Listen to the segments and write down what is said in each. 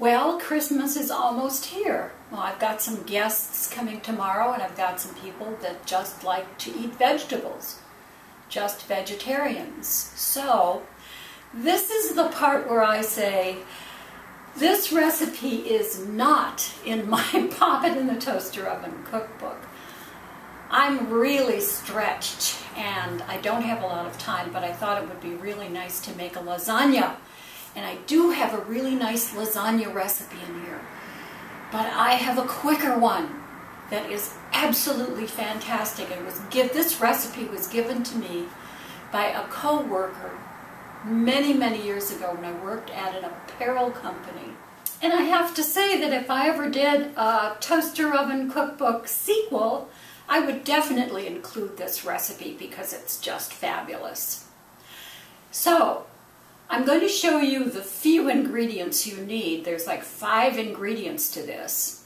Well, Christmas is almost here. Well, I've got some guests coming tomorrow, and I've got some people that just like to eat vegetables, just vegetarians. So, this is the part where I say, this recipe is not in my Pop It in the Toaster Oven cookbook. I'm really stretched, and I don't have a lot of time, but I thought it would be really nice to make a lasagna. And I do have a really nice lasagna recipe in here. But I have a quicker one that is absolutely fantastic. This recipe was given to me by a co-worker many, many years ago when I worked at an apparel company. And I have to say that if I ever did a toaster oven cookbook sequel, I would definitely include this recipe because it's just fabulous. So, I'm going to show you the few ingredients you need. There's like 5 ingredients to this.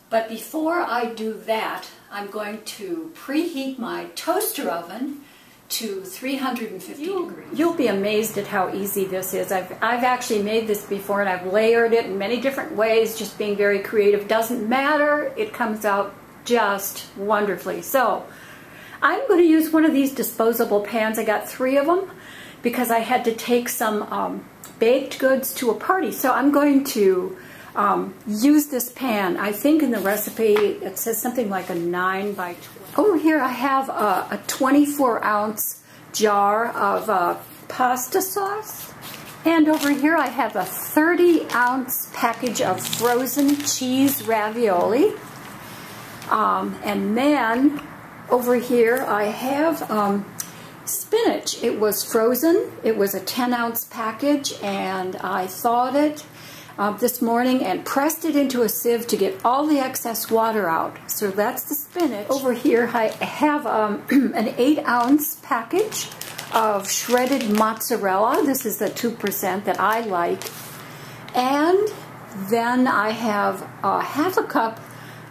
But before I do that, I'm going to preheat my toaster oven to 350 degrees. You'll be amazed at how easy this is. I've actually made this before, and I've layered it in many different ways, just being very creative. Doesn't matter, it comes out just wonderfully. So, I'm going to use one of these disposable pans. I got 3 of them, because I had to take some baked goods to a party. So I'm going to use this pan. I think in the recipe it says something like a 9 by 12. Over here I have a 24-ounce jar of pasta sauce. And over here I have a 30-ounce package of frozen cheese ravioli. And then over here I have spinach. It was frozen. It was a 10-ounce package, and I thawed it this morning and pressed it into a sieve to get all the excess water out. So that's the spinach. Over here I have an 8-ounce package of shredded mozzarella. This is the 2% that I like. And then I have half a cup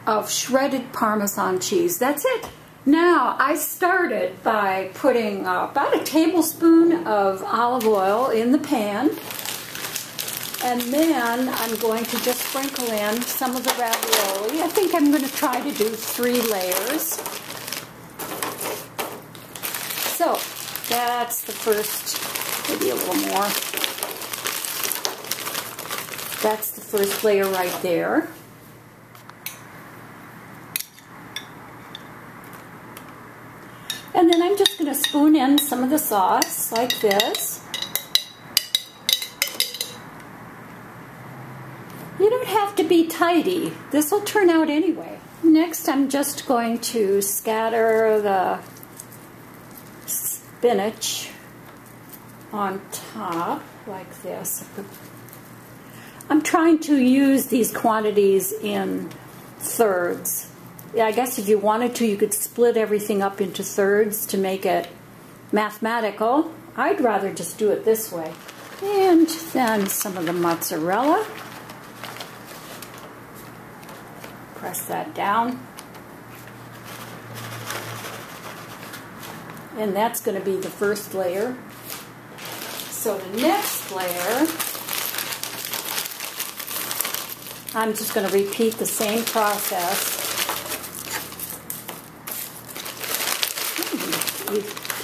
of shredded Parmesan cheese. That's it. Now, I started by putting about a tablespoon of olive oil in the pan, and then I'm going to just sprinkle in some of the ravioli. I think I'm going to try to do 3 layers. So, that's the first, maybe a little more. That's the first layer right there. And then I'm just going to spoon in some of the sauce like this. You don't have to be tidy. This will turn out anyway. Next, I'm just going to scatter the spinach on top like this. I'm trying to use these quantities in thirds. I guess if you wanted to, you could split everything up into thirds to make it mathematical. I'd rather just do it this way. And then some of the mozzarella. Press that down. And that's going to be the first layer. So the next layer, I'm just going to repeat the same process.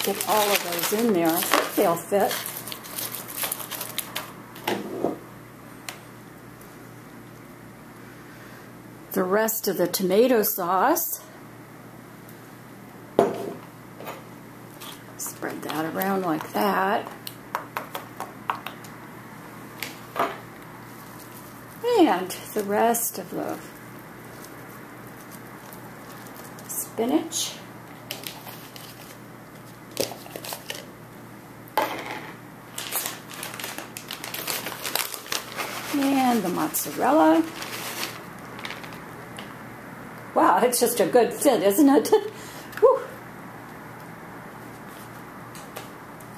Get all of those in there. I think they'll fit. The rest of the tomato sauce. Spread that around like that. And the rest of the spinach. And the mozzarella. Wow, it's just a good fit, isn't it? Whew.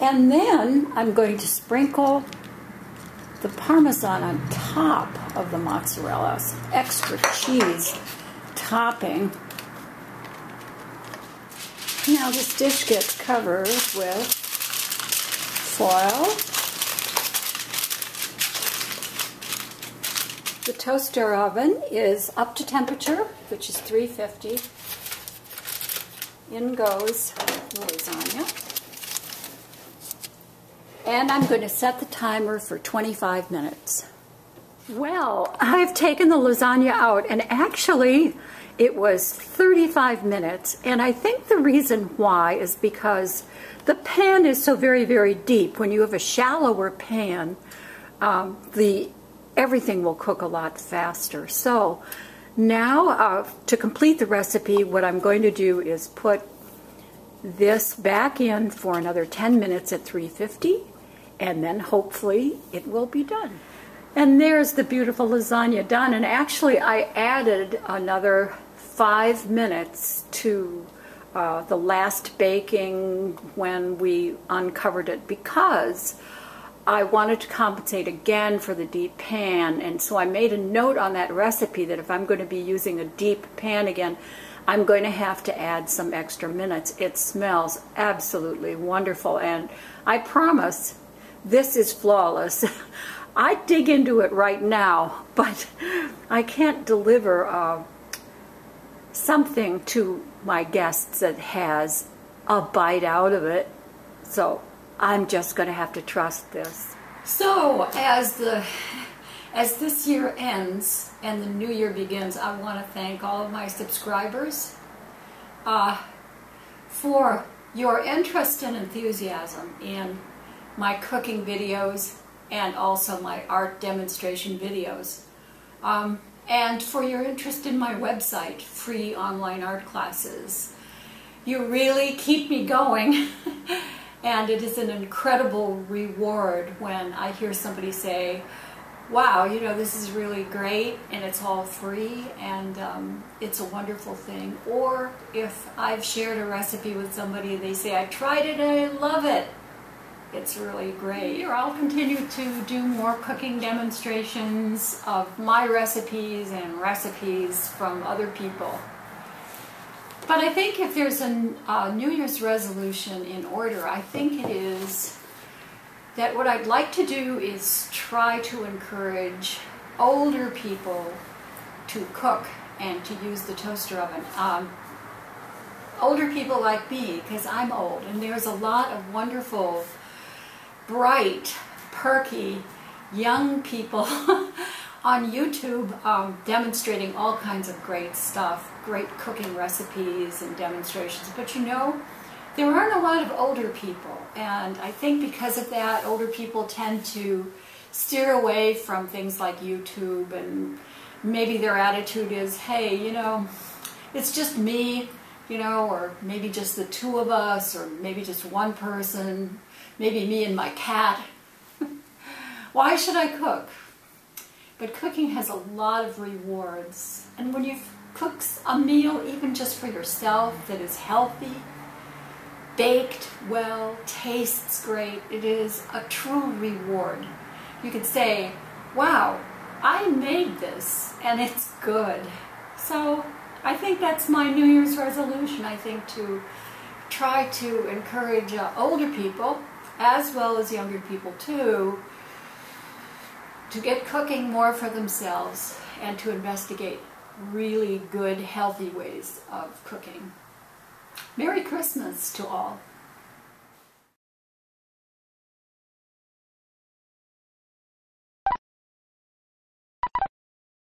And then I'm going to sprinkle the Parmesan on top of the mozzarella. Some extra cheese topping. Now this dish gets covered with foil. The toaster oven is up to temperature, which is 350. In goes the lasagna. And I'm going to set the timer for 25 minutes. Well, I've taken the lasagna out, and actually it was 35 minutes. And I think the reason why is because the pan is so very, very deep. When you have a shallower pan, everything will cook a lot faster. So now to complete the recipe, what I'm going to do is put this back in for another 10 minutes at 350, and then hopefully it will be done. And there's the beautiful lasagna done. And actually I added another 5 minutes to the last baking when we uncovered it, because I wanted to compensate again for the deep pan. And so I made a note on that recipe that if I'm going to be using a deep pan again, I'm going to have to add some extra minutes. It smells absolutely wonderful, and I promise this is flawless. I dig into it right now, but I can't deliver something to my guests that has a bite out of it. So I'm just going to have to trust this. So as this year ends and the new year begins, I want to thank all of my subscribers for your interest and enthusiasm in my cooking videos and also my art demonstration videos. And for your interest in my website, free online art classes. You really keep me going. And it is an incredible reward when I hear somebody say, wow, you know, this is really great and it's all free and it's a wonderful thing. Or if I've shared a recipe with somebody and they say, I tried it and I love it, it's really great. Here I'll continue to do more cooking demonstrations of my recipes and recipes from other people. But I think if there's a New Year's resolution in order, I think it is that what I'd like to do is try to encourage older people to cook and to use the toaster oven. Older people like me, because I'm old, and there's a lot of wonderful, bright, perky, young people on YouTube demonstrating all kinds of great stuff, great cooking recipes and demonstrations. But you know, there aren't a lot of older people, and I think because of that, older people tend to steer away from things like YouTube, and maybe their attitude is, hey, you know, it's just me, you know, or maybe just the two of us, or maybe just one person, maybe me and my cat. Why should I cook? But cooking has a lot of rewards, and when you cook a meal, even just for yourself, that is healthy, baked well, tastes great, it is a true reward. You could say, wow, I made this and it's good. So I think that's my New Year's resolution, I think, to try to encourage older people, as well as younger people too, to get cooking more for themselves and to investigate really good, healthy ways of cooking. Merry Christmas to all.